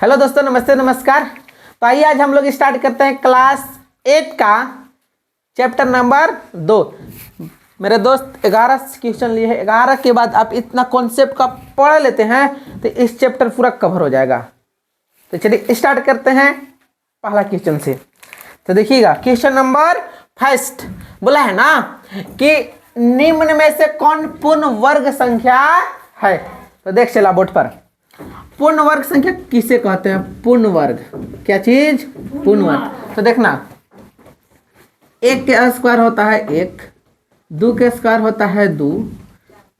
Hello दोस्तों, नमस्ते नमस्कार। तो आइए आज हम लोग स्टार्ट करते हैं क्लास 8 का चैप्टर नंबर 2। मेरे दोस्त 11 क्वेश्चन लिए हैं। 11 के बाद आप इतना कॉन्सेप्ट का पढ़ लेते हैं तो इस चैप्टर पूरा कवर हो जाएगा। तो चलिए स्टार्ट करते हैं पहला क्वेश्चन से। तो देखिएगा, क्वेश्चन नंबर फर्स्ट बोला है ना कि निम्न में से कौन पूर्ण वर्ग संख्या है। तो देख चला बोर्ड पर, पूर्ण वर्ग संख्या किसे कहते हैं? पूर्ण वर्ग। क्या चीज? पूर्ण वर्ग। तो देखना, 1 के स्क्वायर होता है 1, 2 के स्क्वायर होता है 2,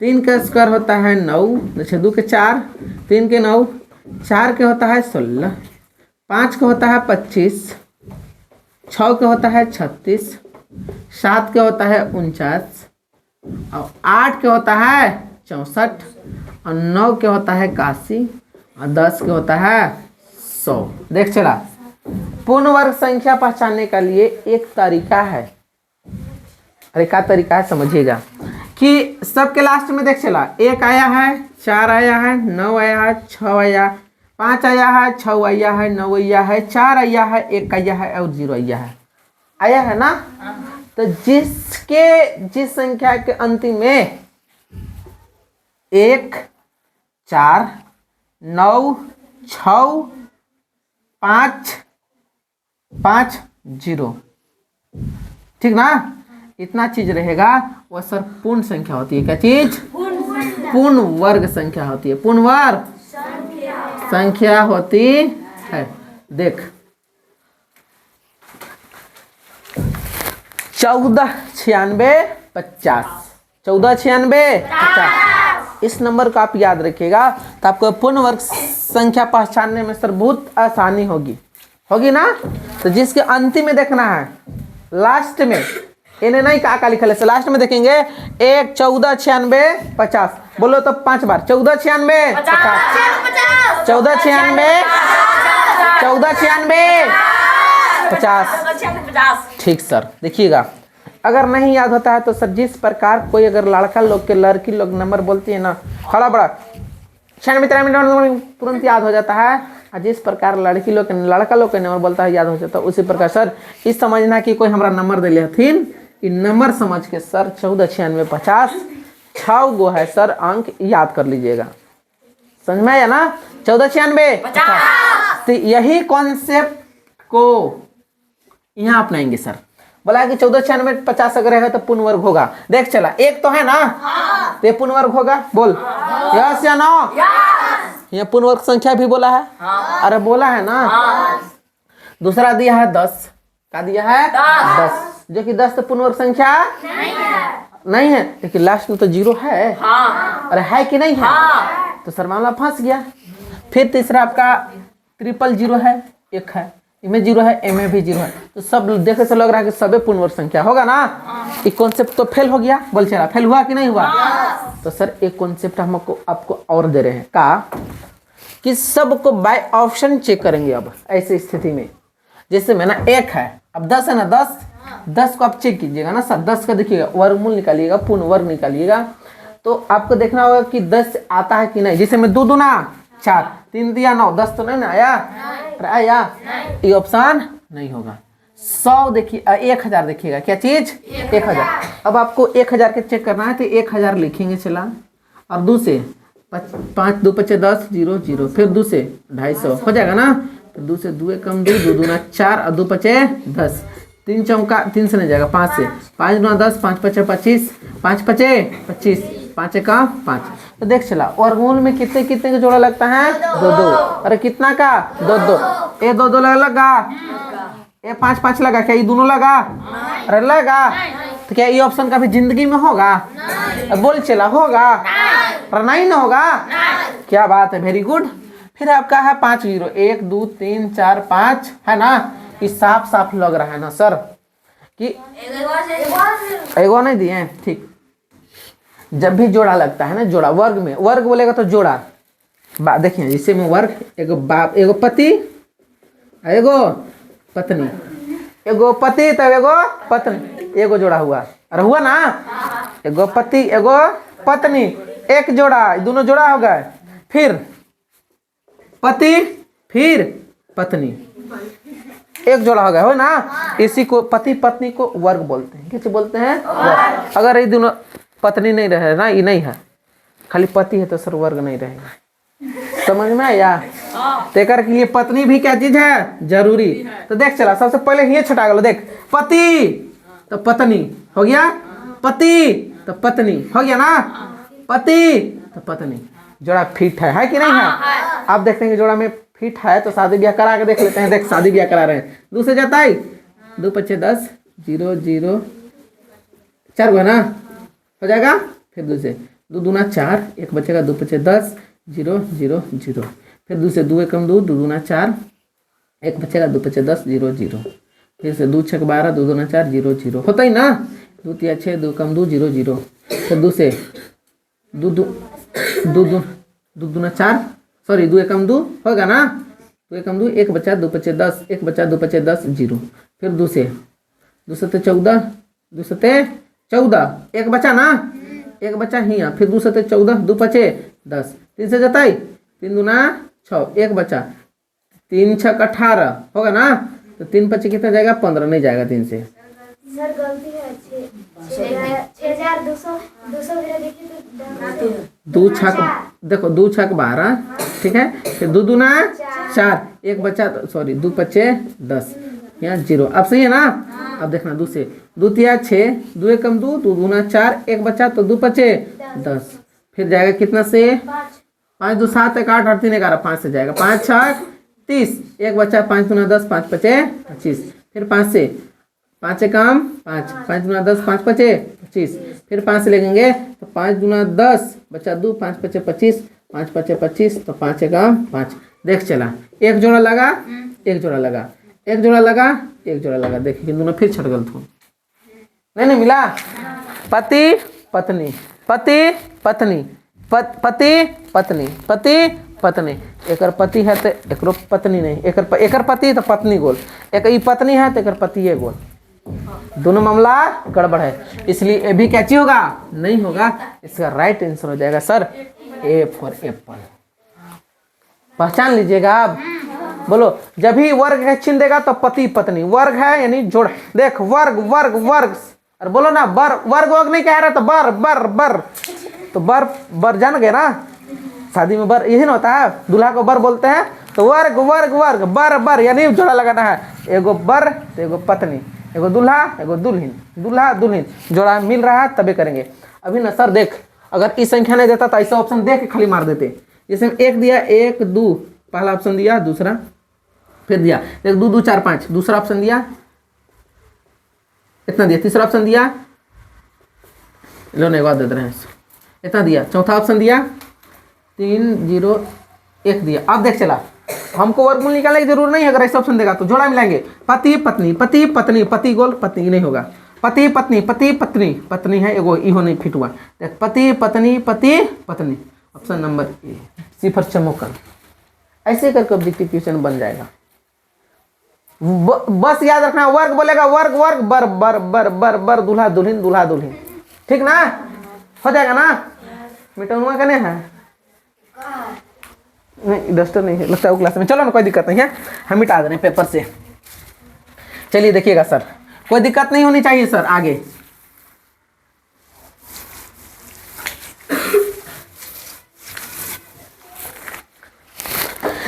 3 के स्क्वायर होता है 9, 2 के 4, 3 के 9, 4 के होता है 16, 5 के होता है 25, 6 के होता है 36, 7 के होता है 49, और 8 के होता है 64, और 9 के होता है 81, और 10 के होता है 100। देख चला, पूर्ण वर्ग संख्या पहचानने का लिए एक तरीका है। अरे क्या तरीका है समझिएगा कि सबके लास्ट में देख चला, 1 आया है, 4 आया है, 9 आया है, 6 आया, 5 आया है, 6 आया है, 9 आया है, 4 आया है, 1 आया है और 0 आया है ना। तो जिस संख्या के अंतिम में 1, 4, 9, 6, 5, 5, 0, ठीक ना, इतना चीज रहेगा वह सर पूर्ण संख्या होती है। क्या चीज? पूर्ण वर्ग संख्या होती है। पूर्ण वर्ग संख्या होती है। देख, 14, 96, 50, 14, 96, 50, इस नंबर को आप याद रखिएगा तो आपको पूर्ण वर्ग संख्या पहचानने में सर बहुत आसानी होगी ना। तो जिसके अंतिम में देखना है, लास्ट में इन्हें नहीं का लिखा है, लास्ट में देखेंगे 1, 14, 96, 50। बोलो तो 5 बार, 14, 96, 50, 14, 96, 14, 96, 50। ठीक सर। देखिएगा, अगर नहीं याद होता है तो सर जिस प्रकार कोई अगर लड़का लोग के लड़की लोग नंबर बोलती है ना, खड़ा बड़ा 96 तुरंत याद हो जाता है, और जिस प्रकार लड़की लोग लड़का लोग के नंबर बोलता है याद हो जाता है, उसी प्रकार सर इस समझना कि कोई हमारा नंबर दे लेथिन, इन नंबर समझ के सर 14, 96, 50 6 गो है सर अंक याद कर लीजिएगा। समझ में आया ना? 14, 96, 50। तो यही कॉन्सेप्ट को यहाँ अपनाएंगे सर। बोला कि 14, 96, 50 अगर रहेगा तो पूर्ण वर्ग होगा। देख चला, 1 तो है ना, तो ये पूर्ण वर्ग होगा। बोल यस या नो? ये पूर्ण वर्ग संख्या भी बोला है। अरे बोला है ना। दूसरा दिया है 10। क्या दिया है? 10, जो कि 10 तो पूर्ण वर्ग संख्या नहीं है, लेकिन लास्ट में तो 0 है। अरे है कि नहीं है? तो सर मामला फंस गया। फिर तीसरा आपका 000 है, 1 है, इनमें 0 है, इनमें भी 0 है, तो सब देखे से लग रहा है कि सबे पूर्ण वर्ग संख्या होगा ना। एक कॉन्सेप्ट तो फेल हो गया। बोल चला, फेल हुआ कि नहीं हुआ? तो सर एक कॉन्सेप्ट हम आपको और दे रहे हैं का कि सबको बाय ऑप्शन चेक करेंगे। अब ऐसे स्थिति में जैसे में ना 1 है, अब 10 है ना, 10 को आप चेक कीजिएगा ना सर। 10 का देखिएगा, वर्गमूल निकालिएगा, पूर्ण वर्ग निकालिएगा, तो आपको देखना होगा कि 10 आता है कि नहीं। जैसे में 2 दूना 4, 3 दिया 9, 10 तो नहीं ना आया? आया, ये ऑप्शन नहीं होगा। 100 देखिए, 1000 देखिएगा। क्या चीज? 1000। अब आपको 1000 के चेक करना है तो 1000 लिखेंगे चला, और 2 से 5, 2 5 10, 0 0, फिर 2 से 250 हो जाएगा ना। तो 2 से 2 कम 2, 2 दूना 4, और 2 5 10, 3 चौका 3 से नहीं जाएगा, 5 से 5 दूना 10, 5 5 25, 5 5 25, 5 का 5। तो देख चला, वर्गमूल में कितने कितने का जोड़ा लगता है? 2 2। अरे कितना का? 2 2। ये 2 2 लगा, ये 5 5 लगा, क्या ये दोनों लगा? अरे लगा। तो क्या ये ऑप्शन कभी जिंदगी में होगा? बोल चला होगा? अरे नहीं ना होगा। क्या बात है, वेरी गुड। फिर आपका है 5 0, 1 2 3 4 5 है ना। ये साफ साफ लग रहा है ना सर कि एगो नहीं दिए। ठीक, जब भी जोड़ा लगता है ना, जोड़ा वर्ग में, वर्ग बोलेगा तो जोड़ा। देखिए इसे में वर्ग, एगो बाप, एगो पति, एगो पत्नी, एगो पति तब एगो पत्नी, एगो जोड़ा हुआ। अरे हुआ ना, एगो पति एगो पत्नी, एक जोड़ा, दोनों जोड़ा हो गए। फिर पति फिर पत्नी, एक जोड़ा हो गया हो ना। इसी को पति पत्नी को वर्ग बोलते हैं। किस बोलते हैं? वर्ग। अगर ये दोनों पत्नी नहीं रहे ना, ये नहीं है, खाली पति है तो सर वर्ग नहीं रहेगा। समझ में आया? तेकर के लिए पत्नी भी क्या चीज है? जरूरी। तो देख चला, सबसे पहले ये छटा गया, देख पति तो पत्नी हो गया, पति तो पत्नी हो गया ना, पति तो पत्नी, जोड़ा फिट है कि नहीं है? आप देखते हैं कि जोड़ा में फिट है तो शादी ब्याह करा के देख लेते हैं। देख शादी ब्याह करा रहे हैं, दूसरे जाता है 2 5 10 0 0 4 है ना, हो जाएगा। फिर दूसरे 2 दूना 4, एक बचेगा 2 5 10 0 0 0। फिर दूसरे 2 एकम 2, 2 दूना 4, एक बचेगा 2 5 10 0 0। फिर से 2 6 12, 2 दूना 4 0 0, होता ही ना। 2 3 6, 2 कम 2 0 0। फिर दूसरे 2 दूना 4, सॉरी 2 एकम 2 होगा ना, 2 एकम 2, एक बचा 2 5 10, एक बचा 2 5 10 0। फिर दूसरे 14, 14, एक बचा ना, एक बचा ही। फिर दूसरे 14, 2 5 10, 3 से जताई 3 दूना 6, एक बचा 3 6 18 होगा ना। तो 3 5 कितना जाएगा? 15 नहीं जाएगा 3 से। सर गलती है, 6200 2 छक देखो 2 छक 12, ठीक है। फिर 2 दूना 4, एक बचा, सॉरी 2 5 10, यहाँ 0। अब सही है ना? अब देखना दूसरे 2 3 6, 2 एकम 2, 2 दूना 4, एक बचा तो 2 5 10। फिर जाएगा कितना से? 5 2 7 1 8 8 3 11, 5 से जाएगा 5 6 30, एक बचा 5 दूना 10, 5 5 25। फिर 5 से 5 एकम 5, 5 दूना 10, 5 5 25। फिर 5 से लगेंगे तो 5 दूना 10 बचा 2, 5 5 25, 5 5 25, तो 5 एकम 5। देख चला, एक जोड़ा लगा, एक जोड़ा लगा, एक जोड़ा लगा, एक जोड़ा लगा। देखिए दोनों फिर छट गल थू, नहीं मिला। पति पत्नी, पति पत्नी, पति पत्नी, पति पत्नी। एकर पति है तो एकरो पत्नी नहीं, एकर पति तो पत्नी गोल, एक ई पत्नी है तो एकर पति ये गोल। दोनों मामला गड़बड़ है, इसलिए ए भी क्या चीज होगा? नहीं होगा। इसका राइट आंसर हो जाएगा सर ए फॉर एप्पल। पहचान लीजिएगा आप। बोलो, जब भी वर्ग का चिन्ह देगा तो पति पत्नी, वर्ग है यानी जोड़। देख वर्ग वर्ग वर्ग, और बोलो ना बर, वर्ग वर्ग नहीं कह रहा तो बर बर बर, तो बर बर जान गए ना, शादी में बर यही ना होता है, दूल्हा को बर बोलते हैं। तो वर्ग वर्ग वर्ग बर बर यानी जोड़ा लगाना है, एगो बर तो एगो पत्नी, एगो दूल्हा एगो दुल्हन, दूल्हा दुल्हन, जोड़ा मिल रहा है तभी करेंगे। अभी ना सर देख, अगर इस संख्या नहीं देता तो ऐसा ऑप्शन देख के खाली मार देते। जैसे 1 दिया 1 2, पहला ऑप्शन दिया, दूसरा फिर दिया देख 2 2 4 5, दूसरा ऑप्शन दिया इतना दिया, तीसरा ऑप्शन दिया, लो नहीं दे रहे हैं इतना दिया, चौथा ऑप्शन दिया 3 0 1 दिया। अब देख चला, हमको वर्गमूल निकालने की जरूरत नहीं है। अगर ऐसा ऑप्शन देगा तो जोड़ा मिलाएंगे, पति पत्नी, पति पत्नी, पति गोल, पत्नी नहीं होगा, पति पत्नी, पति पत्नी, पत्नी है एगो, इहो नहीं फिट हुआ। देख पति पत्नी, पति पत्नी, ऑप्शन नंबर ए, सिफर चमोकन। ऐसे करके ऑब्जेक्टिव क्वेश्चन बन जाएगा। बस याद रखना, वर्ग बोलेगा वर्ग वर्ग, बर बर बर बर बर, दूल्हा दुल्हन, दूल्हा दुल्हन, ठीक ना? हो जाएगा ना? मिटानुआ का नहीं है, नहीं डस्टर नहीं है लगता है क्लास में। चलो ना कोई दिक्कत नहीं है, हम मिटा दे रहे हैं पेपर से। चलिए देखिएगा सर, कोई दिक्कत नहीं होनी चाहिए सर। आगे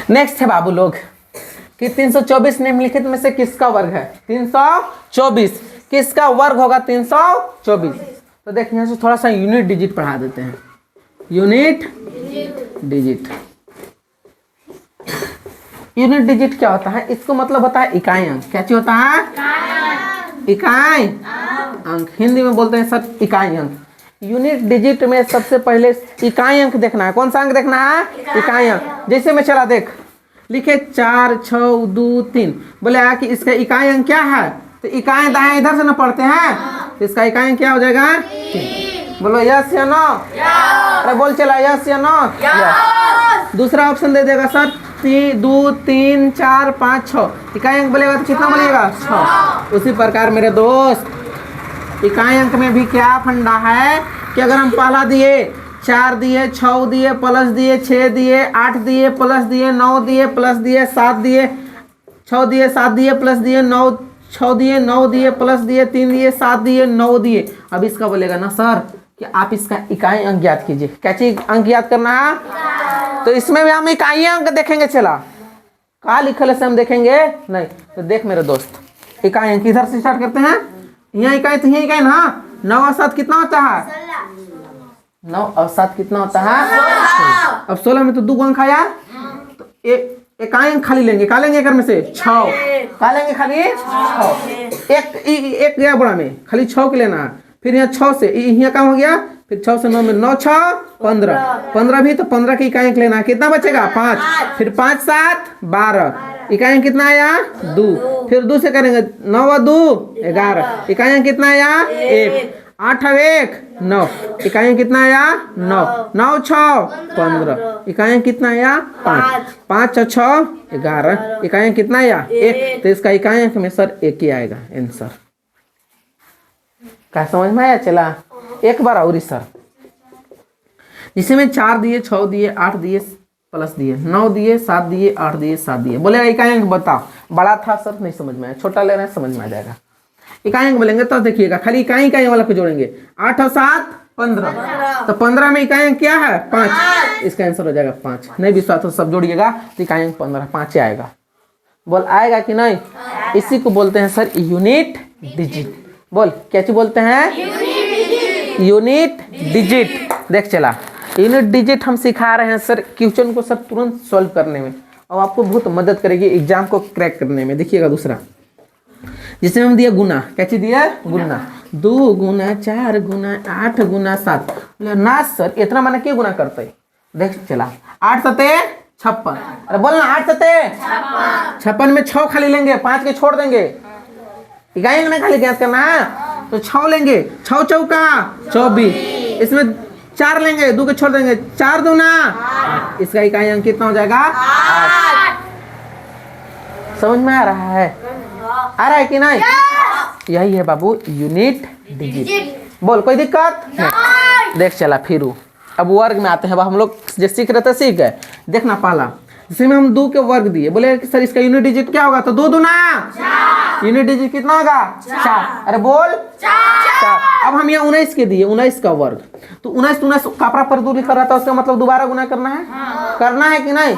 नेक्स्ट है बाबू लोग कि 324 निम्नलिखित में से किसका वर्ग है? 324 किसका वर्ग होगा? 324। तो देखिए यहाँ से थोड़ा सा यूनिट डिजिट पढ़ा देते हैं। यूनिट डिजिट, यूनिट डिजिट क्या होता है? इसको मतलब होता है इकाई अंक। क्या चीज होता है? इकाई अंक। हिंदी में बोलते हैं सर इकाई अंक। यूनिट डिजिट में सबसे पहले इकाई अंक देखना है। कौन सा अंक देखना है? इकाई अंक। जैसे मैं चला देख, लिखे 4 6 2 3, बोले कि इसका इकाई अंक क्या है? तो इकाई दाएं इधर से ना पढ़ते हैं, तो इसका इकाई अंक क्या हो जाएगा? 3। बोलो यस या नो? अरे बोल चला यस या नो? यस। दूसरा ऑप्शन दे देगा सर 2 3 4 5 6, इकाई अंक बोलेगा तो कितना बनेगा? 6। उसी प्रकार मेरे दोस्त इकाई अंक में भी क्या फंडा है कि अगर हम पहला दिए 4 दिए, 6 दिए, प्लस दिए, 6 दिए, 8 दिए, प्लस दिए, 9 दिए, प्लस दिए, 7 दिए, 6 दिए, 7 दिए, प्लस दिए, 9, 6 दिए, 9 दिए, प्लस दिए, 3 दिए, 7 दिए, 9 दिए। अब इसका बोलेगा ना सर कि आप इसका इकाई अंक याद कीजिए। क्या चीज अंक याद करना है? तो इसमें भी हम इकाई अंक देखेंगे। चला कहा लिखल है से हम देखेंगे नहीं। तो देख मेरे दोस्त, इकाई अंक इधर से स्टार्ट करते हैं। यहाँ इकाई तो यहाँ इकाई ना, 9 और 7 कितना होता है? 9 और 7 कितना होता है? अब 16 में तो 2 अंक आया, तो इकाई अंक खाली लेंगे। क्या लेंगे एक में से? 6। क्या लेंगे? खाली 6। एक गया बड़ा में, खाली 6 के लेना है। फिर यहाँ 6 से यहाँ काम हो गया, फिर 6 से 9 में 9 6 15, 15 भी तो 15 की इकाई अंक लेना है। कितना बचेगा? 5। फिर 5 7 12, इकाई अंक कितना आया? 2। फिर 2 से करेंगे, 9 और 2 11, इकाई अंक कितना आया? 1। 8 और 1 9, इकाई अंक कितना आया? 9। 9 6 15, इकाई अंक कितना आया? 5। 5 और 6 11, इकाई अंक कितना आया? 1। तो इसका इकाई अंक में सर 1 ही आएगा आंसर। क्या समझ में आया? चला एक बार और सर, जिसे में 4 दिए, 6 दिए, 8 दिए, प्लस दिए, 9 दिए, 7 दिए, 8 दिए, 7 दिए। बोलेगा इकाई अंक बताओ। बड़ा था सर, नहीं समझ में आया, छोटा ले रहे हैं, समझ में आ जाएगा। इकाई अंक बोलेंगे तो देखिएगा, खाली इकाई वाला को जोड़ेंगे। 8 और 7 15, तो 15 में इकाई अंक क्या है? 5। इसका आंसर हो जाएगा 5। नहीं विश्वास तो सब जोड़िएगा, तो इकाई अंक 15 5 आएगा। बोल आएगा कि नहीं? इसी को बोलते हैं सर यूनिट डिजिट। बोल क्या चीज बोलते हैं? Unit digit. देख चला, यूनिट डिजिट हम सिखा रहे हैं सर क्वेश्चन को सब तुरंत सॉल्व करने में, और आपको बहुत मदद करेगी एग्जाम को क्रैक करने में। देखिएगा दूसरा, जिसमें हम दिया गुना। क्या चीज दिया? गुना। 2 गुना 4 गुना 8 गुना 7। ना सर इतना मैंने क्यों गुना करते? देख चला, 8 7 56। अरे बोलना 8 7 56 में 6 खाली लेंगे, 5 के छोड़ देंगे। इकाई में खाली ज्ञात करना है, तो 6 लेंगे। 6 चौका 24, इसमें 4 लेंगे, 2 के छोड़ देंगे, 4 दूना। इसका इकाई अंक कितना हो जाएगा? 8। समझ में आ रहा है? आ रहा है कि नहीं? यही है बाबू यूनिट डिजिट। बोल कोई दिक्कत नहीं? देख चला फिर अब वर्ग में आते हैं। अब हम लोग जो सीख रहे थे सीख गए। देखना पहला, जिसमें हम 2 के वर्ग दिए, बोले कि सर इसका यूनिट डिजिट क्या होगा? तो 2 दूना 4। यूनिट डिजिट कितना होगा? 4। अरे बोल 4। अब हम यहाँ 19 के दिए, 19 का वर्ग, तो 19 कपड़ा पर 2 लिखा रहता है, उसका मतलब दोबारा गुना करना है। करना है कि नहीं?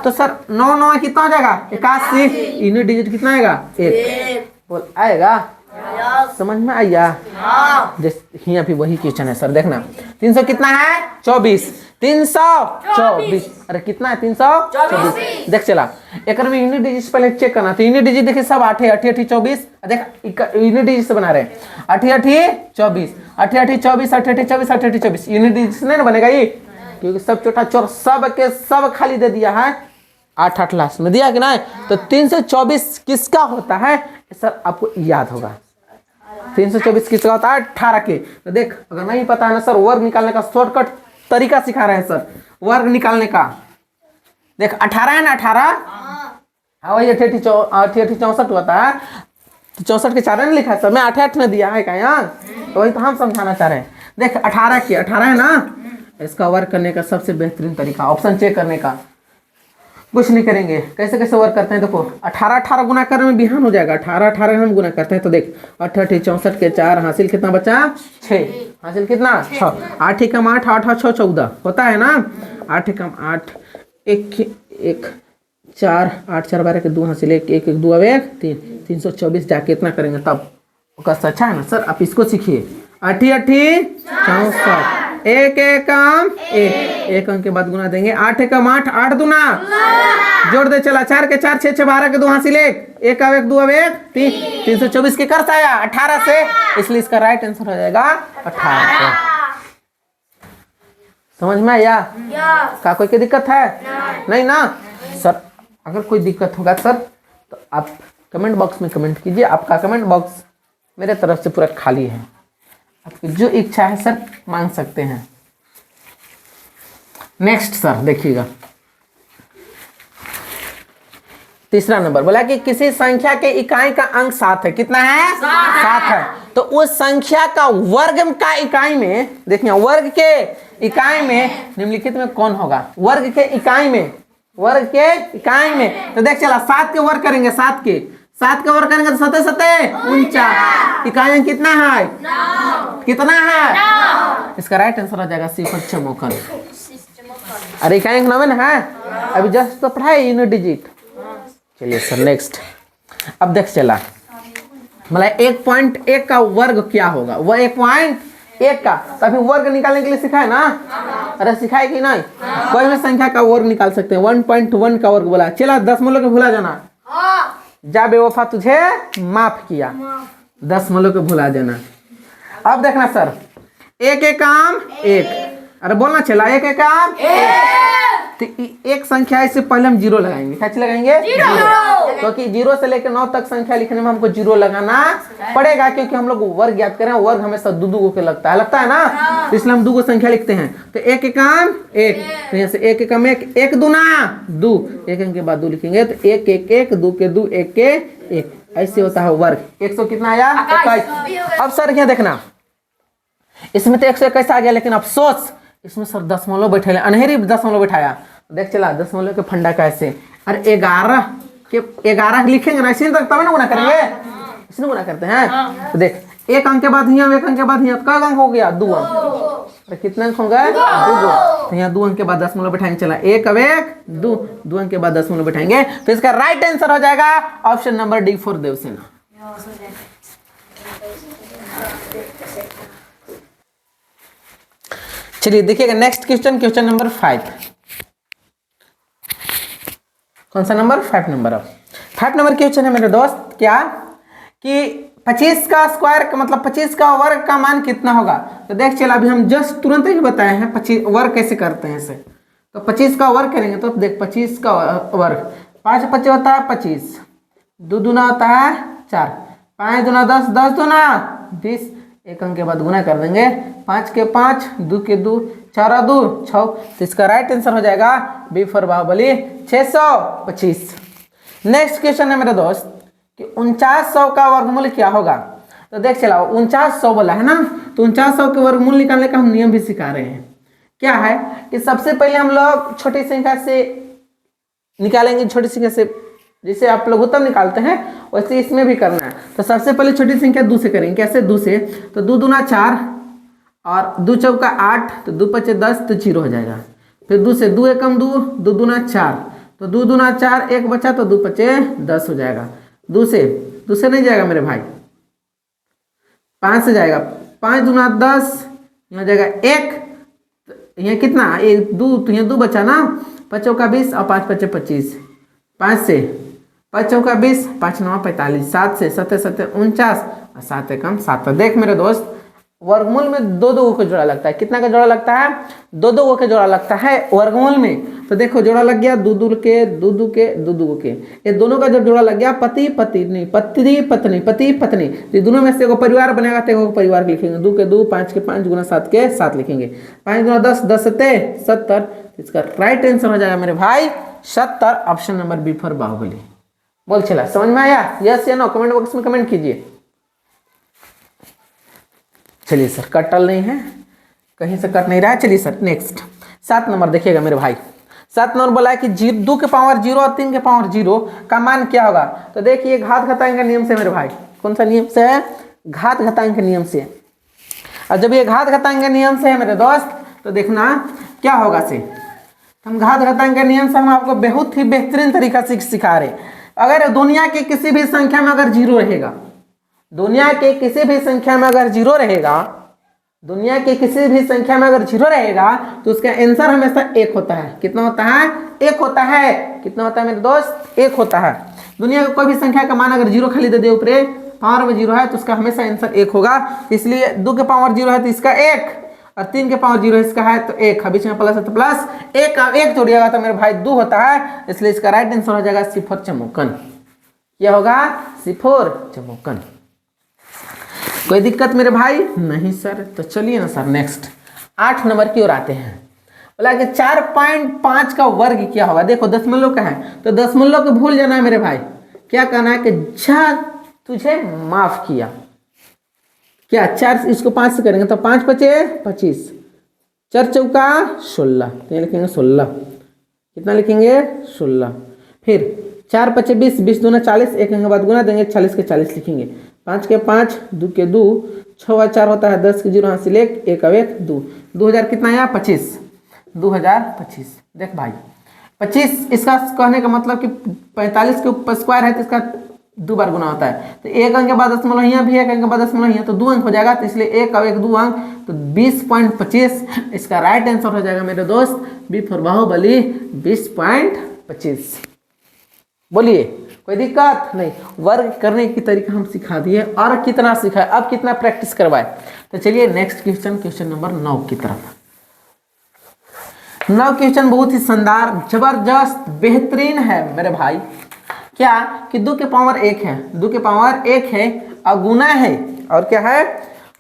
तो सर 9 9 कितना हो जाएगा? 81। यूनिट डिजिट कितना आएगा? 1। बोल आएगा? समझ में आया? यहाँ भी वही क्वेश्चन है सर। देखना 300 कितना है? 24। 324। अरे कितना है? 324। देख चला, एक में यूनिट डिजिट पहले चेक करना। तो यूनिट डिजिट देखिए सब 8 8 8 24। देख यूनिट डिजिट से बना रहे 8 8 24 8 8 24 8 8 24 8 8 24। यूनिट डिजिट से नहीं ना बनेगा ये, क्योंकि सब छोटा चोर सब के सब खाली दे दिया है। 8 8 लास्ट में दिया कि नहीं? तो 324 किसका होता है सर? आपको याद होगा 324 किसका होता है? 18 के। तो देख अगर नहीं पता है ना सर, वर्ग निकालने का शॉर्टकट तरीका सिखा रहे हैं सर, वर्ग निकालने का। देख 18 है ना? 18 हाँ वही 8 8 64 होता है। तो 64 के 4 ने लिखा है सर, मैं 8 8 ने दिया है क्या यहाँ? तो वही तो हम समझाना चाह रहे हैं। देख 18 के 18 है ना, इसका वर्ग करने का सबसे बेहतरीन तरीका ऑप्शन चेक करने का। कुछ नहीं करेंगे, कैसे कैसे वर्क करते हैं देखो। 18 18 गुना करने में बिहान हो जाएगा। 18 18 हम गुना करते हैं तो देख 8 8 64 के 4 हासिल कितना बचा? 6 हासिल कितना? 6। 8 कम 8 8 8 6 14 होता है ना। 8 कम 8 1 1 4 8 4 12 के 2 हासिल 1 1 1 2 अब 1 3 324 जाके इतना करेंगे तब अच्छा है ना सर। आप इसको सीखिए। 8 8 64 एक एक कम एक अंक के बाद गुना देंगे। 8 कम 8 8 दूना जोड़ दे चला 4 के 4 6 6 12 के 2 हासिल 1 1 अब 1 2 अब 1 3 324 के कर आया 18 से, इसलिए इसका राइट आंसर हो जाएगा 18 से। समझ में आया? क्या कोई दिक्कत है? नहीं ना सर। अगर कोई दिक्कत होगा सर तो आप कमेंट बॉक्स में कमेंट कीजिए। आपका कमेंट बॉक्स मेरे तरफ से पूरा खाली है, आपकी जो इच्छा है सर मांग सकते हैं। नेक्स्ट सर देखिएगा, तीसरा नंबर बोला कि किसी संख्या के इकाई का अंक 7 है। कितना है? 7 है। तो उस संख्या का वर्ग का इकाई में, देखिए वर्ग के इकाई में निम्नलिखित में कौन होगा? वर्ग के इकाई में, वर्ग के इकाई में। तो देख चला 7 के वर्ग करेंगे, 7 के वर्ग करेंगे तो 7 7 49। इकाई में कितना है? 9। कितना है? इसका राइट आंसर हो जाएगा सिफर चमोकन। अरे इकाई का 9 है, अभी जस्ट तो पढ़ाई यूनिट डिजिट। चलिए सर नेक्स्ट। अब देख चला मतलब 1.1 का वर्ग क्या होगा? वह 1.1 का तभी वर्ग निकालने के लिए सिखाए ना? अरे सिखाए कि नहीं? कोई भी संख्या का वर्ग निकाल सकते हैं। 1.1 का वर्ग बोला। चला दशमलव के भुला जाना। जा बेवफा तुझे माफ किया, दशमलव के भुला जाना। अब देखना सर, एक एक काम एक। अरे बोलना चला एक एक काम तो एक संख्या है, इससे पहले हम जीरो लगाएंगे। क्या लगाएंगे? जीरो। क्योंकि जीरो से लेकर 9 तक संख्या लिखने में हमको जीरो लगाना पड़ेगा, क्योंकि हम लोग वर्ग याद करें, वर्ग हमेशा दो के लगता है ना? तो इसलिए हम 2 संख्या लिखते हैं। तो एक एक काम एक, तो यहाँ से एक एकम एक, एक दूना 2, एक के बाद 2 लिखेंगे तो एक एक एक, 2 के 2, 1 के 1, ऐसे होता है वर्ग। 100 कितना आया? 21। अब सर यहाँ देखना, इसमें तो 121 आ गया, लेकिन अफसोस इसमें सर दशमलव बैठे, अनहेरी दशमलव बैठाया। देख चला दशमलव के फंडा कैसे। अरे 11 लिखेंगे ना, इसी तक तब ना गुना करेंगे, इसने गुना करते हैं। तो देख एक अंक के बाद यहाँ, एक अंक के बाद यहाँ, कई अंक हो गया? 2 अंक। अरे कितना अंक होगा? 2। तो यहाँ 2 अंक के बाद दशमलव बैठाएंगे। चला 1 अब 1 2 अंक के बाद दशमलव बैठाएंगे। तो इसका राइट आंसर हो जाएगा option number D for Devasena. चलिए देखिएगा नेक्स्ट क्वेश्चन, क्वेश्चन नंबर 5। कौन सा नंबर? 5 नंबर। अब 5 नंबर क्वेश्चन है मेरे दोस्त, क्या कि 25 का स्क्वायर का मतलब 25 का वर्ग का मान कितना होगा? तो देख चला अभी हम जस्ट तुरंत ही बताए हैं 25 वर्ग कैसे करते हैं इसे। तो 25 का वर्ग करेंगे तो देख 25 का वर्ग 5 5 होता है 25, 2 दूना होता है 4, 5 दूना 10, 10 दूना 20, एक अंक के बाद गुना कर देंगे, 5 के 5, 2 के 2, 4 और 2 6। तो इसका राइट आंसर हो जाएगा B for Baahubali 625। Next question है मेरे दोस्त कि 4900 का वर्गमूल क्या होगा? तो देख चलाओ 4900 बोला है ना, तो 4900 के वर्गमूल निकालने का हम नियम भी सिखा रहे हैं। क्या है कि सबसे पहले हम लोग छोटी संख्या से निकालेंगे, छोटी संख्या से जैसे आप लघुत्तम निकालते हैं वैसे इसमें भी करना है। तो सबसे पहले छोटी संख्या 2 से करेंगे। कैसे? 2 से तो 2 दूना 4 और 2 चौका 8, तो 2 पचे 10, तो 0 हो जाएगा। फिर 2 से 2 एकम 2, 2 दूना 4, तो 2 दूना 4, 1 बचा तो 2 पचे 10 हो जाएगा। 2 से नहीं जाएगा मेरे भाई, 5 से जाएगा, 5 दूना 10, यहाँ जाएगा 1, यहाँ कितना 1 2, तो यहाँ 2 बचा ना, 5 चौका 20 और 5 पचे 25, 5 से 5 चौका 20, 5 9 45, 7 से 7 7 49 और 7 एकम 7। देख मेरे दोस्त वर्गमूल में 2 2 का जोड़ा लगता है। कितना का जोड़ा लगता है? 2 2 का जोड़ा लगता है वर्गमूल में। तो देखो जोड़ा लग गया 2 2 के 2 2 के 2 2 के, ये दोनों का जब जोड़ा लग गया पति पत्नी पति पत्नी पति पत्नी, तो दोनों में से एगो परिवार बनेगा तो एगो परिवार लिखेंगे। 2 के 2, 5 के 5, गुना 7 के 7 लिखेंगे। 5 गुना 10, 10 सते 70। इसका राइट आंसर हो जाएगा मेरे भाई 70, option number B for Baahubali. बोल चला समझ में आया? यस या नो? कमेंट बॉक्स में कमेंट कीजिए। चलिए सर कटल नहीं है, कहीं से कट नहीं रहा है। चलिए सर नेक्स्ट 7 नंबर देखिएगा मेरे भाई। 7 नंबर बोला है कि 2 के पावर 0 और 3 के पावर 0 का मान क्या होगा? तो देखिए घात घातांक के नियम से मेरे भाई। कौन सा नियम से है? घात घातांक के नियम से। और जब ये घात घातांक के नियम से है मेरे दोस्त, तो देखना क्या होगा से। हम घात घातांक के नियम से हम आपको बहुत ही बेहतरीन तरीका से सिखा रहे। अगर दुनिया की किसी भी संख्या में अगर 0 रहेगा, दुनिया के किसी भी संख्या में अगर 0 रहेगा, दुनिया की किसी भी संख्या में अगर 0 रहेगा तो उसका आंसर हमेशा 1 होता है। कितना होता है? 1 होता है। कितना होता है मेरे दोस्त? 1 होता है। दुनिया का कोई भी संख्या का मान अगर 0 खाली दे दे ऊपर, पावर में 0 है तो उसका हमेशा आंसर 1 होगा। इसलिए 2 के पावर 0 है तो इसका 1, और 3 के पावर 0 इसका है तो 1, बीच में प्लस है तो प्लस 1 जोड़िएगा तो मेरे भाई 2 होता है। इसलिए इसका राइट आंसर हो जाएगा सिफर चमोकन। क्या होगा? सिफर चमोकन। कोई दिक्कत मेरे भाई? नहीं सर। तो चलिए ना सर नेक्स्ट 8 नंबर की ओर आते हैं। बोला कि 4.5 का वर्ग क्या होगा। देखो दशमलव का है तो दशमलव को भूल जाना है मेरे भाई। क्या कहना है कि जा तुझे माफ किया। क्या 4 इसको 5 से करेंगे तो 5 पचे 25, 4 चौका 16, तो ये लिखेंगे 16। कितना लिखेंगे 16। फिर 4 पचे 20, 20 दूना 40, एक अंक बाद गुना देंगे 40 के 40 लिखेंगे। 5 के 5, 2 के 2, 6 और 4 होता है 10 के 0 हासिल 1, 1 अब 1 2, 2000 कितना आया 25, 2025। देख भाई 25 इसका कहने का मतलब कि 45 के ऊपर स्क्वायर है तो इसका 2 बार गुना होता है। तो एक अंक के बाद दशमलव यहाँ भी है, एक अंक के बाद दशमलव यहाँ, तो 2 अंक हो जाएगा। तो इसलिए 1 और 1 2 अंक, तो 20.25 इसका राइट आंसर हो जाएगा मेरे दोस्त। B for Baahubali 20.25। बोलिए कोई दिक्कत नहीं। वर्ग करने की तरीका हम सिखा दिए और कितना सिखाए, अब कितना प्रैक्टिस करवाए। तो चलिए नेक्स्ट क्वेश्चन, क्वेश्चन नंबर 9 की तरफ। 9 क्वेश्चन बहुत ही शानदार, जबरदस्त, बेहतरीन है मेरे भाई। क्या कि 2 के पावर 1 है, 2 के पावर 1 है और गुना है, और क्या है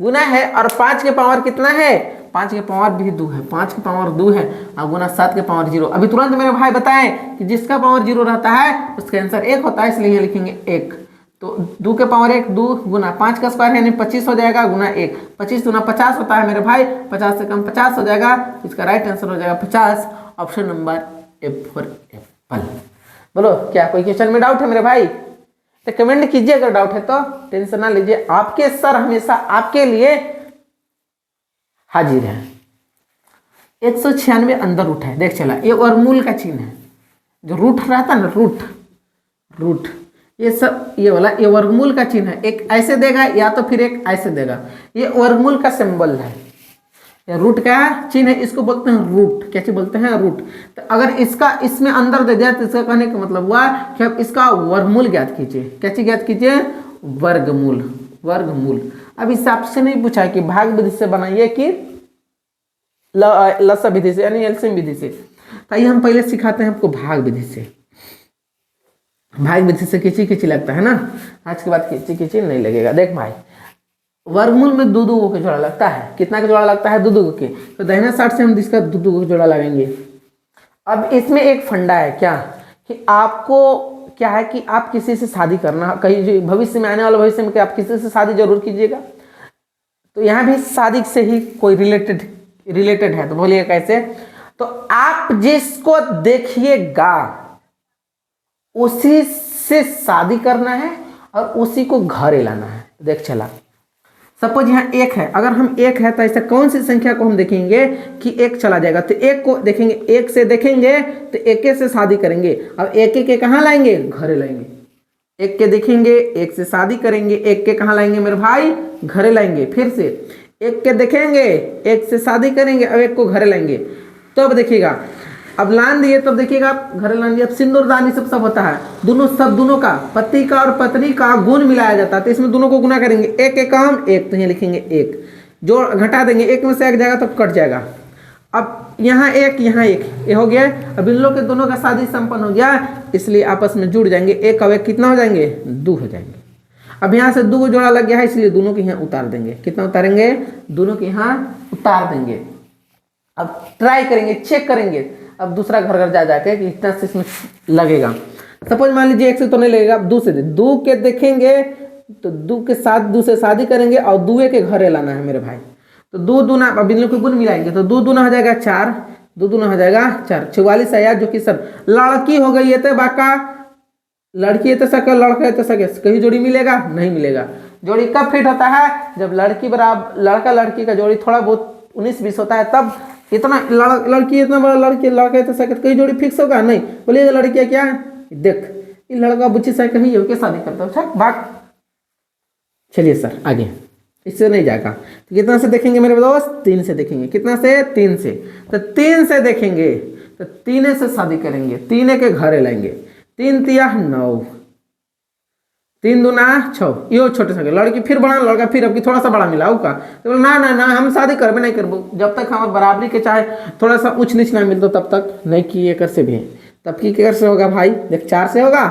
गुना है, और 5 के पावर कितना है 5 के पावर भी 2 है, 5 के पावर 2 है और गुना 7 के पावर 0। अभी तुरंत मेरे भाई बताएं कि जिसका पावर 0 रहता है उसका आंसर 1 होता है, इसलिए यहाँ लिखेंगे 1। तो 2 के पावर 1 2 गुना 5 का स्क्वायर यानी 25 हो जाएगा, गुना 1, 25 गुना 50 होता है मेरे भाई, 50 से कम 50 हो जाएगा। इसका राइट आंसर हो जाएगा 50, option number F for Apple. बोलो क्या कोई क्वेश्चन में डाउट है मेरे भाई? तो कमेंट कीजिए अगर डाउट है, तो टेंशन ना लीजिए, आपके सर हमेशा आपके लिए हाजिर है। 196 अंदर रूट है, देख चला, ये वर्गमूल का चिन्ह है, जो रूट रहता है ना, रूट रूट ये सब, ये वाला ये वर्गमूल का चिन्ह है। एक ऐसे देगा या तो फिर एक ऐसे देगा, ये वर्गमूल का सिंबल है, ये रूट का चिन्ह है, इसको बोलते हैं रूट। क्या चीज बोलते हैं? रूट। तो अगर इसका इसमें अंदर दे दिया तो इसका कहने का मतलब हुआ कि अब इसका वर्गमूल ज्ञात कीजिए। क्या चीज ज्ञात कीजिए? वर्गमूल। वर्गमूल। अब इस आपसे नहीं पूछा कि भाग विधि से बनाइए कि लसा विधि से यानी एलसीएम विधि से, ताकि हम पहले सिखाते हैं आपको भाग विधि से। भाग विधि से किची किची लगता है ना, आज के बाद किची किची नहीं लगेगा। देख भाई वर्गमूल में दो दो के जोड़ा लगता है, कितना का जोड़ा लगता है? दो दो के। तो दाहिना साइड से हम इसका दो दो का जोड़ा लगाएंगे। अब इसमें एक फंडा है क्या कि आपको क्या है कि आप किसी से शादी करना, कहीं भविष्य में आने वाले भविष्य में कि आप किसी से शादी जरूर कीजिएगा। तो यहाँ भी शादी से ही कोई रिलेटेड है, तो बोलिए कैसे? तो आप जिसको देखिएगा उसी से शादी करना है और उसी को घरे लाना है। देख चला, सपोज यहाँ 1 है, अगर हम 1 है तो ऐसा कौन सी संख्या को हम देखेंगे कि 1 चला जाएगा? तो 1 को देखेंगे, 1 से देखेंगे तो 1 से शादी करेंगे। अब 1 के कहाँ लाएंगे? घरे लाएंगे। 1 के देखेंगे, 1 से शादी करेंगे, 1 के कहाँ लाएंगे मेरे भाई? घरे लाएंगे। फिर से 1 के देखेंगे, 1 से शादी करेंगे, अब 1 को घरे लाएंगे। तो अब देखिएगा, अब लान दिए तब देखिएगा घरे लान दिए। अब सिंदूरदानी सब होता है, दोनों का पति का और पत्नी का गुण मिलाया जाता है, तो इसमें दोनों को गुना करेंगे। 1 एक काम 1, तो यहाँ लिखेंगे 1, जोड़ घटा देंगे, 1 में से 1 जाएगा तो कट जाएगा। अब यहाँ 1 यहाँ 1, ये हो गया। अब इन लोग के दोनों का शादी संपन्न हो गया, इसलिए आपस में जुड़ जाएंगे। 1 और 1 कितना हो जाएंगे? 2 हो जाएंगे। अब यहाँ से 2 को जोड़ा लग गया है, इसलिए दोनों के यहाँ उतार देंगे। कितना उतारेंगे? दोनों के यहाँ उतार देंगे। अब ट्राई करेंगे, चेक करेंगे अब दूसरा घर घर जा जाके कि इतना से इसमें लगेगा। सपोज मान लीजिए 1 से तो नहीं लगेगा, अब 2 से 2 के देखेंगे तो 2 के साथ 2 से शादी करेंगे और 2 के घरे लाना है मेरे भाई। तो 2 दूना, अब इन लोग के गुण मिलाएंगे तो 2 दूना हो जाएगा 4, 2 दूना हो जाएगा 4, 44 आया, जो कि सर लड़की हो गई है तो बाका लड़की है तो सके, लड़का है तो सके, कहीं जोड़ी मिलेगा? नहीं मिलेगा। जोड़ी कब फिट होता है? जब लड़की बराबर लड़का लड़की का जोड़ी थोड़ा बहुत 19-20 होता है, तब इतना लड़की इतना बड़ा लड़की लड़का तो सके, कहीं जोड़ी फिक्स होगा? नहीं। बोलिएगा लड़कियां क्या है? देख ये लड़का बुच्ची से कहीं होके शादी करता है, अच्छा भाग। चलिए सर आगे, इससे नहीं जाएगा। तो कितना से देखेंगे मेरे दोस्त? 3 से देखेंगे। कितना से? 3 से। तो 3 से देखेंगे तो 3 से शादी करेंगे, 3 के घरे लाएंगे। 3 तिया 9, 3 दूना 6, यो छोटे से लड़की फिर बड़ा, लड़का फिर अब थोड़ा सा बड़ा मिला होगा, तो ना ना ना हम शादी करबे नहीं करबो, जब तक हमारे बराबरी के चाहे थोड़ा सा ऊंच नीच ना मिल दो तब तक नहीं किए कर से भी। तब की कर से होगा भाई? देख 4 से होगा,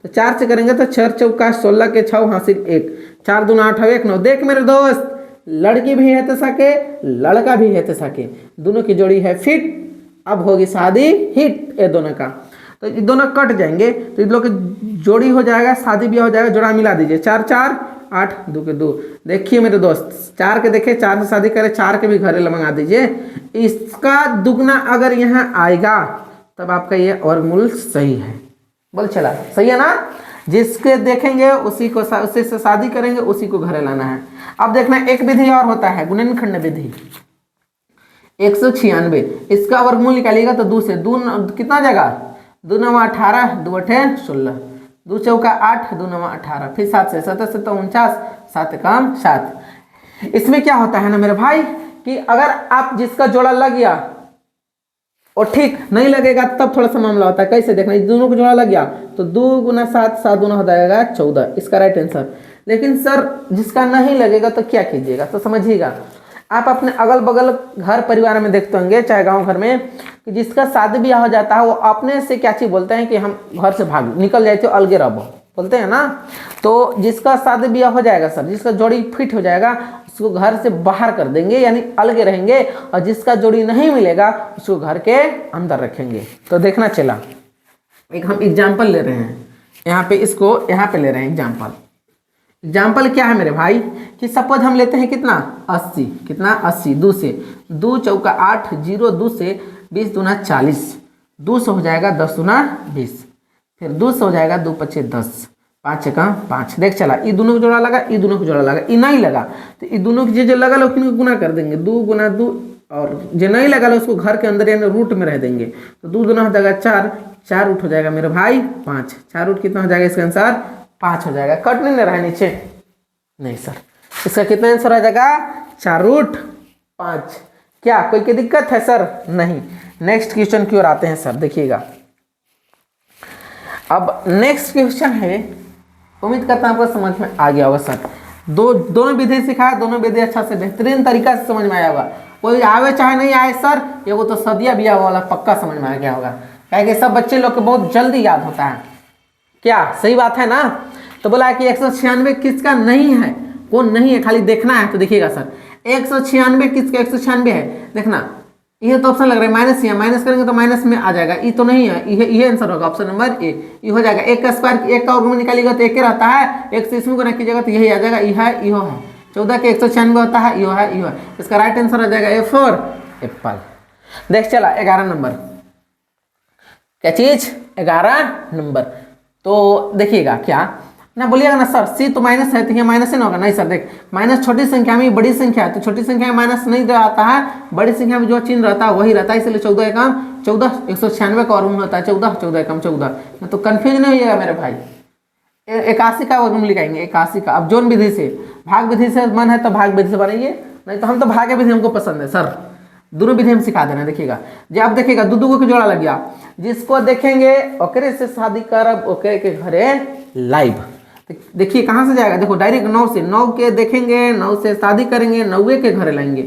तो 4 से करेंगे तो 4 चौका 16 के 6 हासिल 1, 4 दूना 8 1 9। देख मेरे दोस्त, लड़की भी है तो सके, लड़का भी है तो सके, दोनों की जोड़ी है फिट अब होगी शादी हिट ये दोनों का, तो ये दोनों कट जाएंगे तो इन लोग की जोड़ी हो जाएगा, शादी ब्याह हो जाएगा। जोड़ा मिला दीजिए, 4 4 8 2 के 2। देखिए मेरे दोस्त, 4 के देखे, 4 से शादी करे, 4 के भी घरे मंगा दीजिए। इसका दुगना अगर यहाँ आएगा तब आपका ये वर्गमूल सही है। बोल चला सही है ना। जिसके देखेंगे उसी को उसी से शादी करेंगे, उसी को घरे लाना है। अब देखना एक विधि और होता है गुणनखंड विधि, 196। इसका वर्गमूल निकालिएगा तो 2 से, 2 कितना जगह, 2 9 18, 2 8 16, 2 चौका 8, 2 9 18, फिर 7 से 7 से तो 49, 7 कम 7। इसमें क्या होता है ना मेरे भाई कि अगर आप जिसका जोड़ा लग गया और ठीक नहीं लगेगा तब थोड़ा सा मामला होता है। कैसे देखना, इस दोनों को जोड़ा लग गया तो 2 गुना 7, 7 गुना हो जाएगा 14, इसका राइट आंसर। लेकिन सर जिसका नहीं लगेगा तो क्या कीजिएगा, तो समझिएगा आप अपने अगल बगल घर परिवार में देखते होंगे, चाहे गांव घर में, कि जिसका शादी ब्याह हो जाता है वो अपने से क्या चीज़ बोलते हैं कि हम घर से भाग निकल जाए तो अलगे रहो, बोलते हैं ना। तो जिसका शादी ब्याह हो जाएगा सर, जिसका जोड़ी फिट हो जाएगा उसको घर से बाहर कर देंगे, यानी अलगे रहेंगे। और जिसका जोड़ी नहीं मिलेगा उसको घर के अंदर रखेंगे। तो देखना चला, एक हम एग्जाम्पल ले रहे हैं यहाँ पे, इसको यहाँ पे ले रहे हैं एग्जाम्पल। एग्जाम्पल क्या है मेरे भाई कि सपोज हम लेते हैं कितना 80, कितना 80, 2 से, 2 चौका 8, 0 2 से 20 दूना 40, 2 से हो जाएगा 10 दूना 20, फिर 2 से हो जाएगा 2 पचे 10, 5 का 5। देख चला, ये दोनों को जोड़ा लगा, ये दोनों को जोड़ा लगा, ये नहीं लगा तो ये दोनों की जो लगा लो किन गुना कर देंगे, 2 गुना 2, और जो नहीं लगा लो उसको घर के अंदर यानी रूट में रह देंगे। तो 2 दूना हो जाएगा 4, 4 रूट हो जाएगा मेरे भाई 5, 4 रूट कितना हो जाएगा, इसका आंसर 5 हो जाएगा। कट नहीं रहा है नीचे, नहीं सर, इसका कितना आंसर आ जाएगा 4 रूट 5। क्या कोई की दिक्कत है सर? नहीं। नेक्स्ट क्वेश्चन की ओर आते हैं सर, देखिएगा। अब नेक्स्ट क्वेश्चन है, उम्मीद करता हूं आपको समझ में आ गया होगा सर। दोनों विधि सिखाया, दोनों विधि अच्छा से बेहतरीन तरीका से समझ में आया होगा। कोई आवे चाहे नहीं आए सर, ये वो तो सदिया बिया वाला पक्का समझ में आ गया होगा, क्या सब बच्चे लोग को बहुत जल्दी याद होता है। क्या सही बात है ना? तो बोला कि 196 किसका नहीं है, कौन नहीं है, खाली देखना है। तो देखिएगा सर, 196 किसका 196 है, देखना ये तो ऑप्शन लग रहा है माइनस, यहाँ माइनस करेंगे तो माइनस में आ जाएगा, ये तो नहीं है, ये आंसर होगा ऑप्शन नंबर ए। ये हो जाएगा 1 का स्क्वायर, 1 का वर्गमूल निकालिएगा तो 1 रहता है, 1 से इसमें गुना कीजिएगा तो यही आ जाएगा, यह है इहो है। 14 के 196 होता है, इहो है इहो है। इसका राइट आंसर आ जाएगा A4 एप्पल। देख चला 11 नंबर, क्या चीज 11 नंबर। तो देखिएगा क्या ना, बोलिएगा ना सर सी तो माइनस है तो यहाँ माइनस ही ना होगा, नहीं सर देख, माइनस छोटी संख्या में बड़ी संख्या है, तो छोटी संख्या में माइनस नहीं रहता है, बड़ी संख्या में जो चिन्ह रहता है वही रहता है, इसलिए 14 एकम 14, 196 का वर्गमूल होता है 14, 14 एकम 14। तो कंफ्यूज नहीं होइएगा मेरे भाई। 81 का वर्गमूल लिखाएंगे, 81 का। अब जोन विधि से, भाग विधि से मन है तो भाग विधि से बनाइए, नहीं तो हम तो भाग्य विधि हमको पसंद है सर, दोनों विधि हम सिखा देना। देखिएगा जब आप देखिएगा दू को जोड़ा लग गया, जिसको देखेंगे ओकरे से शादी करब, ओकरे के घरे लाइव। देखिए कहाँ से जाएगा, देखो डायरेक्ट 9 से, 9 के देखेंगे, 9 से शादी करेंगे, 9 के घर लाएंगे।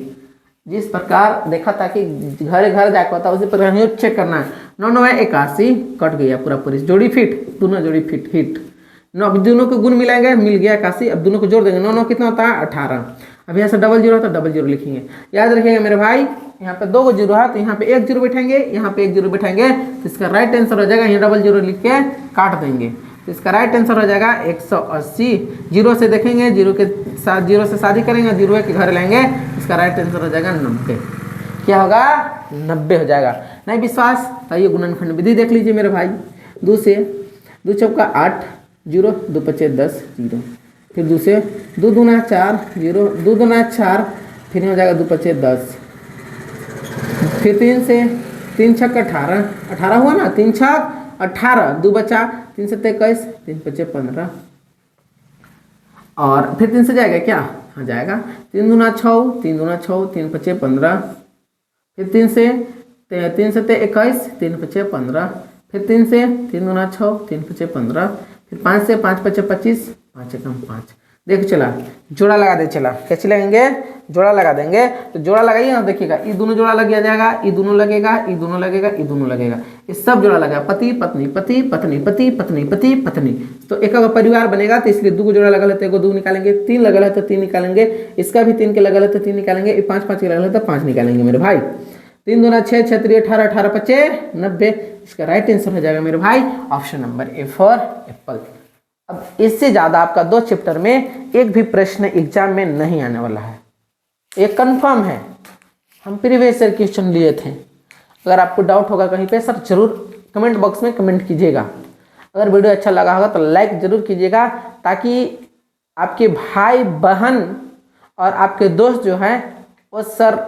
जिस प्रकार देखा था कि घर घर जाकर होता उसी प्रकार हमें चेक करना है। 9 9 81 कट गया पूरा पूरी, जोड़ी फिट, दोनों जोड़ी फिट हिट। 9 दोनों को गुण मिलाएंगे, मिल गया 81। अब दोनों को जोड़ देंगे, 9 9 कितना होता है 18। अब यहाँ से डबल जीरो तो डबल जीरो लिखेंगे। याद रखिएगा मेरे भाई, यहाँ पे 2 जीरो है तो यहाँ पे 1 जीरो बैठेंगे, यहाँ पे 1 जीरो बैठेंगे, तो इसका राइट आंसर हो जाएगा, यहाँ डबल जीरो लिख के काट देंगे, तो इसका राइट आंसर हो जाएगा 180। जीरो से देखेंगे, जीरो के साथ जीरो से शादी करेंगे, जीरो के घर लेंगे, इसका राइट आंसर हो जाएगा 90। क्या होगा 90 हो जाएगा। नहीं विश्वास तो ये गुणनखंड विधि देख लीजिए मेरे भाई। 2 से 2 चौका 8, 0 2 पचे 10 0, फिर 2 से 2 दूना 4 0, 2 दूना 4, फिर हो जाएगा 2 पचे 10, फिर 3 से 3 छक 18, 18 हुआ ना, 3 छक 18, 2 बचा, 3 से 21, 3 पचे 15, और फिर 3 से जाएगा क्या, हाँ जाएगा, 3 दूना 6, 3 दूना 6, 3 पचे 15, फिर 3 से 21, 3 पचे 15, फिर 3 से 3 दूना 6, 3 पचे 15, फिर 5 से 5 पचे 25, 5 एकम 5। देख चला जोड़ा लगा दे, चला कैसे लगेंगे, जोड़ा लगा देंगे। तो जोड़ा लगाइए ना, देखिएगा ये दोनों जोड़ा लग जाएगा, ये दोनों लगेगा, ये दोनों लगेगा, ये दोनों लगेगा, ये सब जोड़ा लगा, पति पत्नी पति पत्नी पति पत्नी पति पत्नी। तो एक परिवार बनेगा, तो इसलिए 2 जोड़ा लगा लेते, 2 निकालेंगे, 3 लगल है तो 3 निकालेंगे, इसका भी 3 के लगल है तो 3 निकालेंगे, 5 5 के लगल है तो 5 निकालेंगे मेरे भाई। 3 दूना 6, 6 3 18, 18 25 90। इसका राइट आंसर हो जाएगा मेरे भाई option number A for Apple. अब इससे ज़्यादा आपका 2 चैप्टर में एक भी प्रश्न एग्जाम में नहीं आने वाला है, ये कंफर्म है। हम प्रीवियस ईयर क्वेश्चन लिए थे। अगर आपको डाउट होगा कहीं पे सर जरूर कमेंट बॉक्स में कमेंट कीजिएगा। अगर वीडियो अच्छा लगा होगा तो लाइक जरूर कीजिएगा, ताकि आपके भाई बहन और आपके दोस्त जो हैं वो सर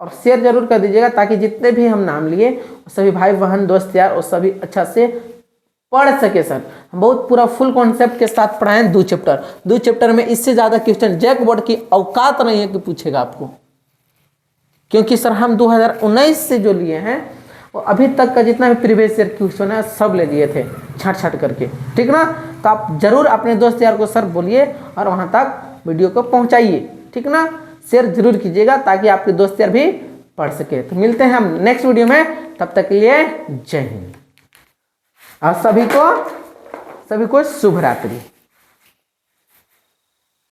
और शेयर जरूर कर दीजिएगा, ताकि जितने भी हम नाम लिए वो सभी भाई बहन दोस्त यार वो सभी अच्छा से पढ़ सके। सर हम बहुत पूरा फुल कॉन्सेप्ट के साथ पढ़ाएं 2 चैप्टर। 2 चैप्टर में इससे ज़्यादा क्वेश्चन जैक बोर्ड की औकात नहीं है कि पूछेगा आपको, क्योंकि सर हम 2019 से जो लिए हैं वो अभी तक का जितना भी प्रीवियस ईयर क्वेश्चन है सब ले लिए थे छाट छाट करके, ठीक ना। तो आप जरूर अपने दोस्त यार को सर बोलिए और वहाँ तक वीडियो को पहुँचाइए, ठीक ना। शेयर जरूर कीजिएगा ताकि आपके दोस्त यार भी पढ़ सके। तो मिलते हैं हम नेक्स्ट वीडियो में, तब तक के लिए जय हिंद और सभी को शुभ रात्रि।